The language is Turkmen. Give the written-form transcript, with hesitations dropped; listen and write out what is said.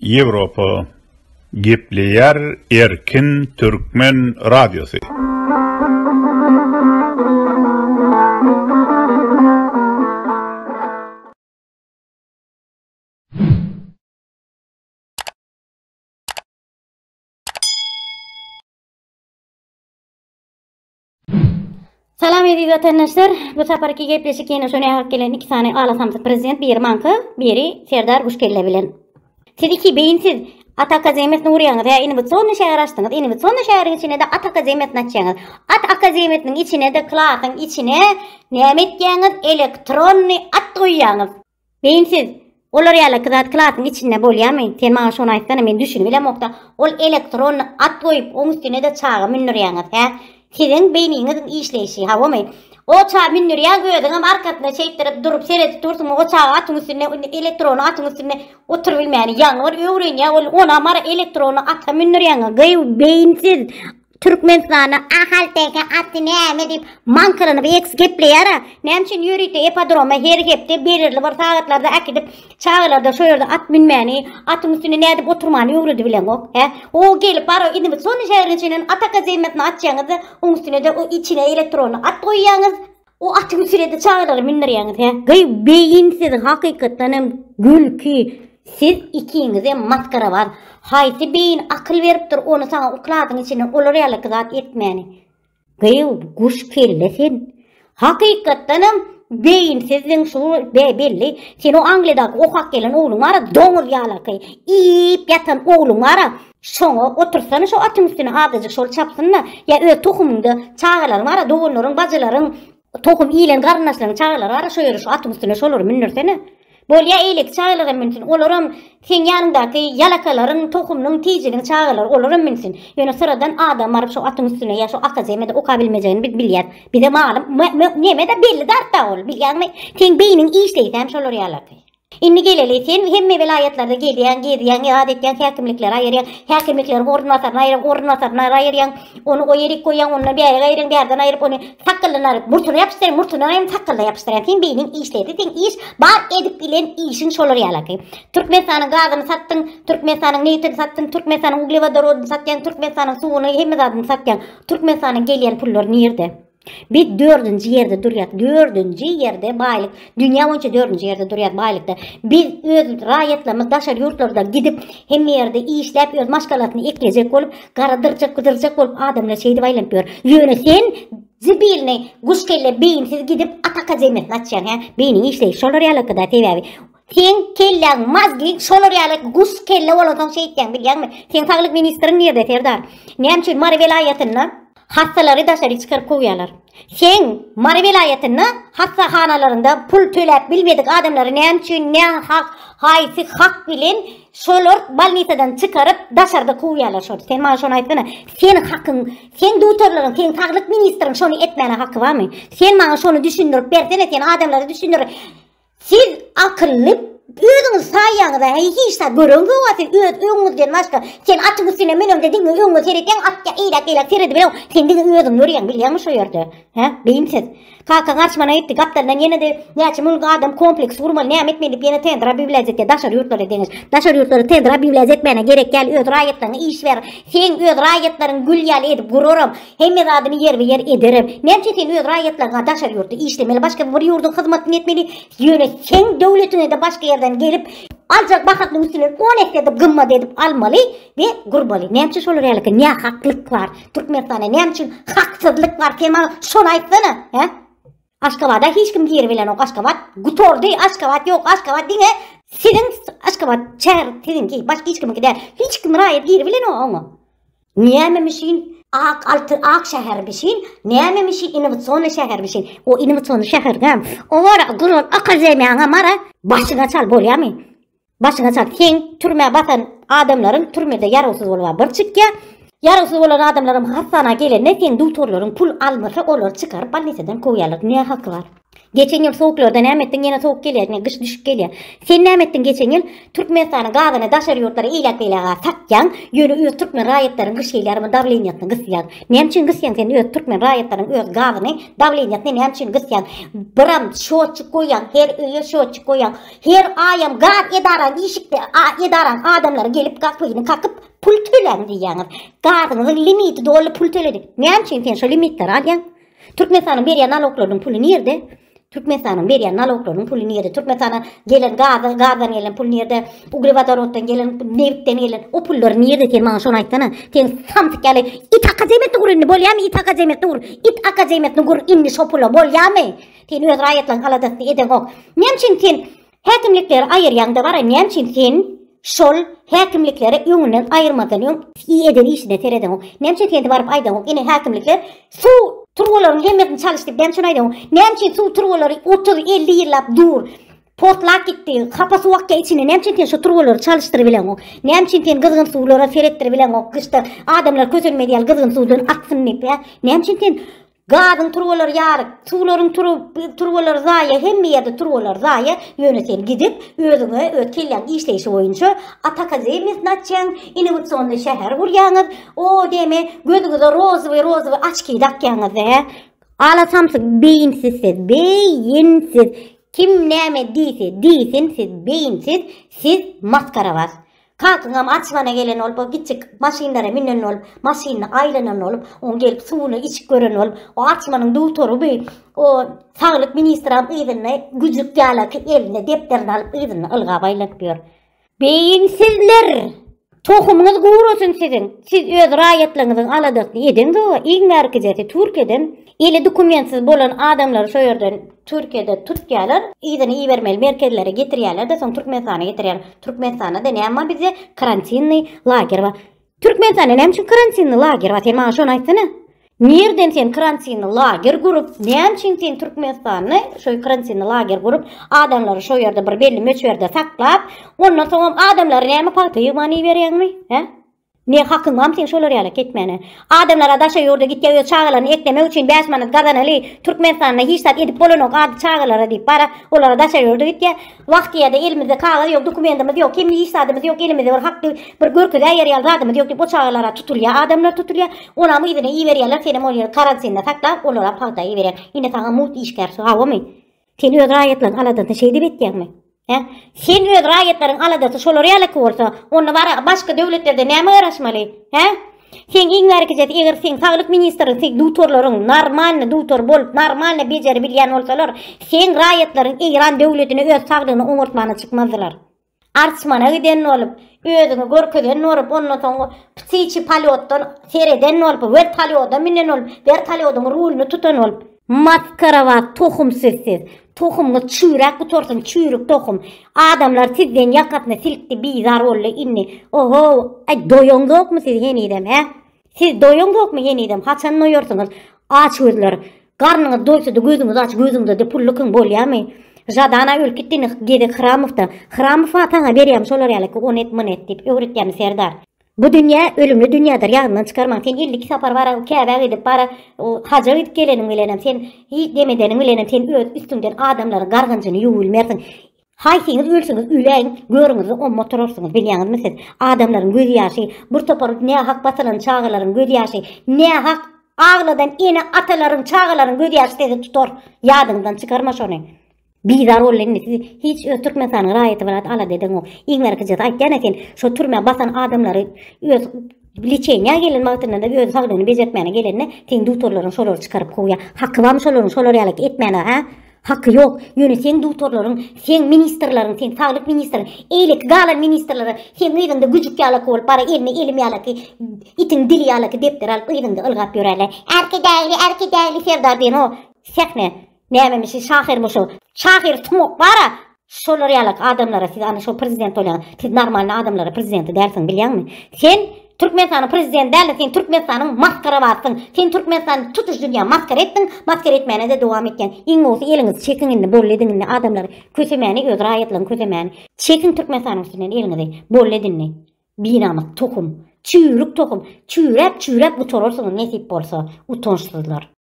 Европа Gepleyer Erkin Türkmen Radyosu. Salam edildi vatandaşlar. Bu seferki gepleşik yeni şöyle hak gelen iki tane alasamsız prezident, biri Manka, biri Serdar Kuşkelle bilen. Siz iki beyinsiz At Akademiyası'nı uğrayanız ya inovasyonlu şehir açtınız. Inovasyonlu şehrin içine de At Akademiyası'nı açacağınız. At Akademiyası'nın içine de klasın içine ne eteceğiniz elektronlu at koyacağınız. Beyinsiz. Olar yala kızat klasın içinde bolyamayın. Sen bana şunu aytsana men düşünübilem okta. Ol elektronlu at koyup onun üstüne de çağı minürüyanız. Sizin beyninizin işleyişi havamayın. O çağı minürüyan gördün ama arkasında çektirip durup seyredip dursun. O çağı atın üstüne, elektronu atın üstüne oturubilmeyeni yanır öğren ya. Ona mara elektronu atın minürüyan. Gayı beyinsiz. Türkmenistan'ı ahalteke attı neyme deyip mankarını bir eksik epleyara. Nemçin yürüyte epadroma her hepte belirli var saatlarda akidip çağlarda şöyle at minmeni atın üstüne ne edip oturmanı öğredi bilen o. O gelip bara idip son şehrin içinin at akademiyasını atacağınızı onun üstüne de o içine elektronu at koyacağınız. O atın üstüne de çağları mindiriyağınız. Gayı beyinsiz hakikaten gülki. Siz ikinize maskara var. Haysi beyin akıl veriptir onu sana o klasın içine olarayalı kızat etmeyeni. Gayı kuş kelle sen. Hakikaten beyin sizin şu belli. Sen o Angliya'daki o hak gelen oğlun var. Donur yalakayı. İyip yatan oğlun var. Şunu otursana şu atın üstüne adacık şol çapsınlar. Ya öyle tohumunda çağırların var. Doğulların, bacıların, tohum iyilen karınlaşların çağırları var. Şöyle şu atın üstüne şolur minnirsene. Bolya eylek çağıların mümkün. Olurum sen yanındaki yalakaların, tohumunun, tiyicinin çağıları olurum mümkün. Yani sıradan adam varıp şu atın üstüne ya şu akademide okabilmeyeceğini bilyer. Bir de malum neme de belli dartta ol. Bilgen mi? Sen beynin işleysen şolur yalakayı. İnni geleli sen hem vilayetlerde gediyen adetken hakimlikler ayıryan, hakimlikler ordinatörüne ayıryan, onu o yeri koyan, onu bir yere ayıryan, bir yerden ayırıp onu sakkalını murtunu yapıştıran, sakkalını yapıştıran. Sen beynin işledi, sen iş bar edip bilen işin şolur yalakayı. Türkmenistan'ın gazını sattın, Türkmenistan'ın neytini sattın, Türkmenistan'ın uglivadorodunu sattın, Türkmenistan'ın suunu hemizadını sattın, Türkmenistan'ın gelen pullar nerede? Bir dördüncü yerde duruyor. Dördüncü yerde baylık. Dünya boyunca dördüncü yerde duruyor baylıkta. Biz öz rayetlerimiz daşar yurtlarda gidip hem yerde işlep öz maşgalatını ekleyecek olup karadıracak olup adamlar şeydi baylanpıyor. Yöne sen zibilini kuşkelle beyinsiz gidip at akademiyasını açacaksın. Beynin işleyiş şolar yalak kadar tevavi. Sen kellen mazgik şolar yalak kuş kelle olatan şey etken bilgen mi? Sen sağlık ministerin nerede Serdar? Nemçün mara velayetini hastaları dışarı çıkarıp koyuyorlar. Sen mara velayetini hastahanalarında pul tölep bilmedik adamları nemçün ne hak haysi hak bilin şolor balnisadan çıkarıp dışarıda koyuyorlar. Sen bana şunu aytsana. Senin hakkın, sen doktorların, sen sağlık ministerin şunu etmene hakkı var mı? Sen bana şunu düşündürüp versene, sen adamları düşündürüp. Siz akıllı özünüz sayyanızda hiç de görüngü var. Sen özünüzden başka. Sen atın üstüne minum dedin mi özünü seyredin atya eylak seyredin. Sen dedin özün görüyen bilyen mi şu yerde? Beyimsiz. Kalkan açmana etti kaptardan yine de neçimin adam kompleks vurmalı ne etmeyip yine tendra bibliyazette daşar yurtları deniz. Daşar yurtları tendra bibliyazetmene gerek gel öz rayetlerine iş ver. Sen öz rayetlerin gül yal edip gururum. Hem adını yer ve yer ederim. Nemçin sen öz rayetlerine daşar yurtu işlemeli. Başka bir yurdun hizmetini etmeli. Yöne sen devletine de başka yerden gelip alacak bakatın üstüne 10 edip gımma edip almalı ve gurbalı. Nemçin şolur yalaka ne haklık var. Türkmenistan'a nemçin haksızlık var. Sen bana şunu aytsana. Aşkavat'da hiç kim yer bilen yok. Aşkavat gutor değil. Aşkavat yok. Aşkavat değil. Sizin Aşkavat çer. Sizin ki başka hiç kim gider. Hiç kim rayet yer bilen o onu. Niyememişin ak şehir bişin. Niyememişin inovasyonlu şehir bişin. O inovasyonlu şehir gam. O var gurur akademiyana mara başına çal bolyamayın. Başına çal. Sen türmeye batan adamların türmede yarısız olma bir çık ya. Yarısız olan adamların hastana gelene sen doktorların pul alması olur çıkarıp balniseden koyarlar. Ne hakkı var? Geçen yıl soğuklarda ne ettin yine soğuk geliyor, yine kış düşük geliyor. Sen ne ettin geçen yıl? Türkmenistan'ın gazını daşar yurtları iylak beylağa satyan, yönü öz Türkmen rayetlerin kış eylerini davleniyatını kısyan. Nemçin kısyan sen öz Türkmen rayetlerin öz gazını davleniyatını nemçin kısyan. Bıram şoçu koyan, her öye şoçu koyan, her ayam gaz edaran işikte edaran adamlar gelip kakıp pul tölen diyanız. Gazınızın limiti dolu pul töledik. Nemçin sen şu limitler alyan. Türkmenistan'ın bir yana naloklarının pulu nerede? Türkmenistan'ın bir yana naloklarının pulu nerede? Türkmenistan'a gelen gazdan gelen pul nerede? Ugrivadorod'dan gelen, Nevit'ten gelen o pullar nerede? Sen bana şunu aytsana. Sen samtık gele it akazemetni gur inni bolyamy, it akazemetni gur. It akazemetni gur inni şo pula bolyamy. Sen öz rayetlan aladasını eden ok. Nemçin sen hakimlikleri ayırýanda bara nemçin sen şol hakimlikleri öňünden ayırmadan öň iyi eden işine tereden ok. Nemçin sen barıp aydan ok. Ine hakimlikler su turgularyň hemmetini çalıştyp ben şunu aýdym. Nämçin su turgulary 30-50 ýyllap dur. Potlak gitti. Kapası vakka içine nemçin ten şu turgulary çalıştyrybilen ok. Nemçin ten gızgın suwlara serettirbilen ok. Kışta adamlar köselmediýär gızgın suwdan atsyn diýip. Nemçin ten gazın turgulary ýaryk, suwlaryň turgulary zaýa, hemme ýerde turgulary zaýa ýönetel gidip özüňe ötkelýän işleýişi boýunça Atakazemyň natçan innowatsiýonly şäher gurýaňyz. O deme gözüňize rozwy açky dakýaňyz. Alasamsyk beyinsiz. Kim näme diýsin siz beyinsiz, siz maskaravaz. Kalkıngam açmana gelen olup, gitçik maşinlere minen olup, maşinle aylanan olup, on gelip suwunu içip gören olup, o açmanın doktoru bir, o sağlık ministram ýygyny güjük ýalak eline depterini alıp ýygyny ılga baylatyp. Beyinsizler! Tohumuňyz gurulsun sizin. Siz öz raýatlaryňyzyň aladasyny edin-de, iň merkezeti Türkiýeden eli dokumentsiz bolan adamlar şo ýerden Türkiýede tutýarlar, ýygyny iýermeli merkezlere getirýärler de soň Türkmenistana getirýärler. Türkmenistana da näme bize karantinli lager bar. Türkmenistana näme üçin karantinli lager bar? Sen maňa şonu aýtsana. Nerden sen karantinli lager gurup, näme üçin sen Türkmenistany şo karantinli lager gurup, adamlary şo ýerde bir belli möçberde saklap, ondan soň adamlar näme palto ýymany berýärmi? He? Ne hakkın var mı sen şolar ýaly ketmeni? Adamlara daşa ýurda gitýär çağalaryny eklemek üçin 5 manat gazanaly Türkmenistana hiçsat edip bolanok ady çağalara diýip bara olara daşa ýurda gitýär. Wagtýada elimizde kagaz ýok, dokumentimiz ýok, kimli hiçsatymyz ýok, elimizde bir hakly bir görküde ýer ýaladymyz ýok diýip o çağalara tutulýar, adamlar tutulýar. Ona mı ýygyny iýerýärler, seni moňa karantinde saklap, olara palta iýerýär. Ine saňa mut işgär hawamy. Sen öz raýatlaryň aladasyny şey diýip etýärmi? Sen öz raýatlaryň aladasy şolar ýaly bolsa, onda başga döwletlerde näme garaşmaly? Sen iň merkezeti eger sen sağlyk ministri, sen doktorlaryň normal doktor bolup, normal bejeri bilýän bolsalar, sen raýatlaryň Iran döwletine öz saglygyny oňurtmany çykmazdylar. Artmana giden olup, özüňi görkeden olup, ondan soň psiçi palyotdan sereden olup, vertolýotdan minen olup, vertolýotyň rulyny tutan olup, maskara we tohumsizsiz. Tohumga çüýrek gutorsun, çüýrük tohum. Adamlar sizden ýakatyny silkdi bizar bolla inni. Oho, doýoňdokmy siz henidem, he? Siz doýoňdokmy henidem? Haçan noýursyňyz? Aç gözler. Garnyňyz doýsa-da gözüňiz aç, gözüňizde de pullykyň bolýarmy? Jadana ölkitini gede Hramowda. Hramow ataňa berýär şolar ýaly ki 10 manet diýip öwretýär Serdar. Bu dünýä ölümli dünýädir, ýagyndan çykarmaň. Sen 52 sapar bara Käbä gidip bara haja gidip gelenim bilenem. Sen hiç demedenim bilenem. Sen öz üstünden adamlary gargynjyny ýuwulmersiň. Haýsyňyz ölsüňiz üleň, görüňiz omma turarsyňyz bilýäňizmi siz? Adamlaryň göz ýaşy, bir topar näme hak basalan çağalaryň göz ýaşy, näme hak agladan ene atalaryň çağalaryň göz ýaşy tutar. Ýadyňdan çykarma şonu. Bizar bolýany siz hiç Türkmenistanyň raýaty bilen ala dediň o. Iň merkezet aýtýan eken, şo türme basan adamlary öz liçeňe gelen wagtynda da öz saglygyny bejetmäne gelenine teň doktorlaryň şolary çykaryp goýýar. Hakkı barmy şolaryň şolar ýaly etmäne, ha? Hakkı ýok. Ýöne sen doktorlaryň, sen ministrlaryň, sen saglyk ministri, eýlik galan ministrlary, sen ýygynda güjük ýaly bolup bara elini elim ýaly, itiň dili ýaly depter alyp ýygynda ylgap ýörärler. Erkek Serdar diýen o. Sekne nämemişi şahirmişi. Şahir tumok bara şolar ýaly adamlara siz ana şo prezident bolýan, siz normal adamlara prezident dälsiň bilýärmi? Sen Türkmenistanyň prezident däl, sen Türkmenistanyň maskara basyň. Sen Türkmenistany tutuş dünýä maskara etdiň, maskara etmäne de dowam etken. Iň bolsa eliňiz çekiňinde bolledinni adamlar kösemäni öz raýatlaryň kösemäni. Çekin Türkmenistanyň üstünden eliňizi bolledinni. Binamyz tohum, çüýrük tohum, çüýrep bu tororsyň nesip bolsa utançsyzlar.